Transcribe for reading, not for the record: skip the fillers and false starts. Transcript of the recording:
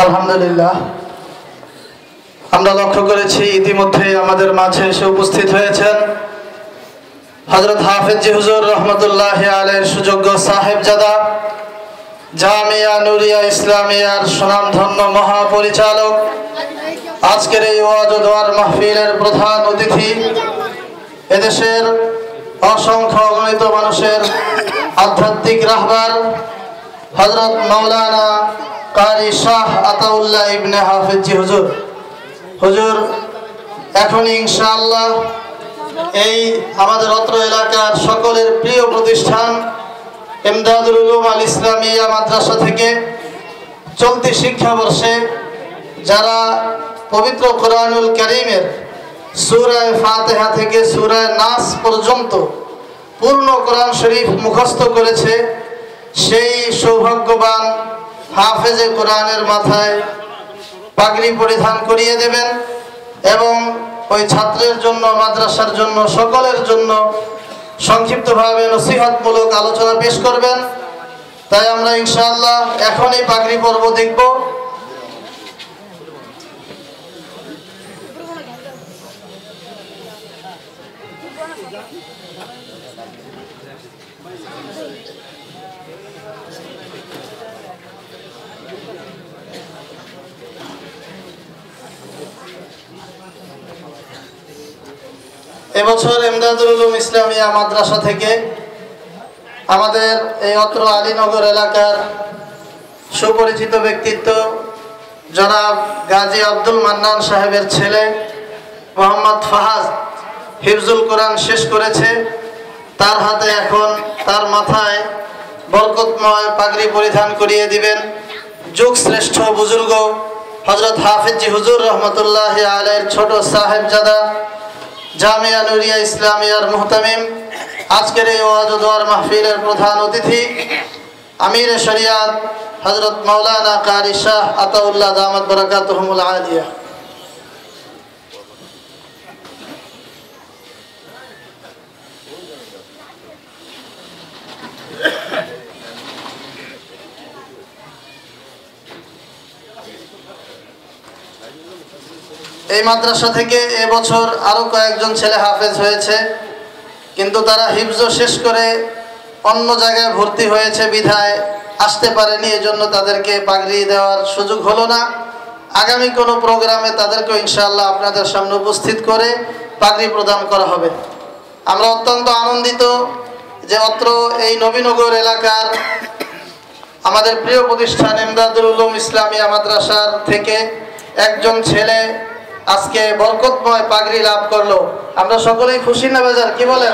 আলহামদুলিল্লাহ, আমরা লক্ষ্য করেছি ইতিমধ্যে আমাদের মাঝে এসে উপস্থিত হয়েছেন হযরত হাফেজ হুজুর রহমতুল্লাহি আলাইহির সুযোগ্য সাহেবজাদা, জামিয়া নুরিয়া ইসলামিয়ার সুনামধন্য মহাপরিচালক, আজকের এই ওয়াজ ও দোয়ার মাহফিলের প্রধান অতিথি, এদেশের অসংখ্য অগণিত মানুষের আধ্যাত্মিক রাহবার হযরত মাওলানা কারি শাহ আতাউল্লাহ ইবনে হাফেজ হুজুর। হুজুর এখনই ইনশাআল্লাহ এই আমাদের অত্র এলাকার সকলের প্রিয় প্রতিষ্ঠান ইমদাদুল উলুম আল ইসলামিয়া মাদ্রাসা থেকে চলতি শিক্ষাবর্ষে যারা পবিত্র কোরআনুল কারীমের সূরা ফাতিহা থেকে সূরা নাস পর্যন্ত পূর্ণ কোরআন শরীফ মুখস্থ করেছে, সেই সৌভাগ্যবান হাফেজে কোরআনের মাথায় পাগড়ি পরিধান করিয়ে দেবেন এবং ওই ছাত্রের জন্য, মাদ্রাসার জন্য, সকলের জন্য সংক্ষিপ্তভাবে নসিহতমূলক আলোচনা পেশ করবেন। তাই আমরা ইনশাআল্লাহ এখনই পাগড়ি পর্ব দেখব। এবছর ইমদাদুল উলুম ইসলামিয়া মাদ্রাসা থেকে আমাদের এই অত্র আলীনগর এলাকার সুপরিচিত ব্যক্তিত্ব জনাব গাজী আব্দুল মান্নান সাহেবের ছেলে মোহাম্মদ ফাহাদ হিফজুল কোরআন শেষ করেছে। তার হাতে এখন তার মাথায় বরকতময় পাগড়ি পরিধান করিয়ে দিবেন যুগ শ্রেষ্ঠ বুজুর্গ হযরত হাফেজ হুজুর রহমতুল্লাহি আলাইহির ছোট সাহেবজাদা, জামিয়া নুরিয়া ইসলামিয়ার মুহতামিম, আজকের এই ওয়াজ ও দোয়ার মাহফিলের প্রধান অতিথি আমিরে শরিয়াত হযরত মাওলানা কারি শাহ আতাউল্লাহ দামাত বারাকাতুহুমুল আলিয়া। এই মাদ্রাসা থেকে এবছর আরো কয়েকজন ছেলে হাফেজ হয়েছে, কিন্তু তারা হিফজ শেষ করে অন্য জায়গায় ভর্তি হয়েছে বিধায় আসতে পারেনি, এজন্য তাদেরকে পাগড়ি দেওয়ার সুযোগ হলো না। আগামী কোনো প্রোগ্রামে তাদেরকে ইনশাআল্লাহ আপনাদের সামনে উপস্থিত করে পাগড়ি প্রদান করা হবে। আমরা অত্যন্ত আনন্দিত যে অত্র এই নবীনগর এলাকার আমাদের প্রিয় প্রতিষ্ঠান ইমদাদুল উলুম ইসলামিয়া মাদ্রাসার থেকে একজন ছেলে আজকে বরকতময় পাগড়ি লাভ করলো। আমরা সকলেই খুশি না বেজার, কি বলেন?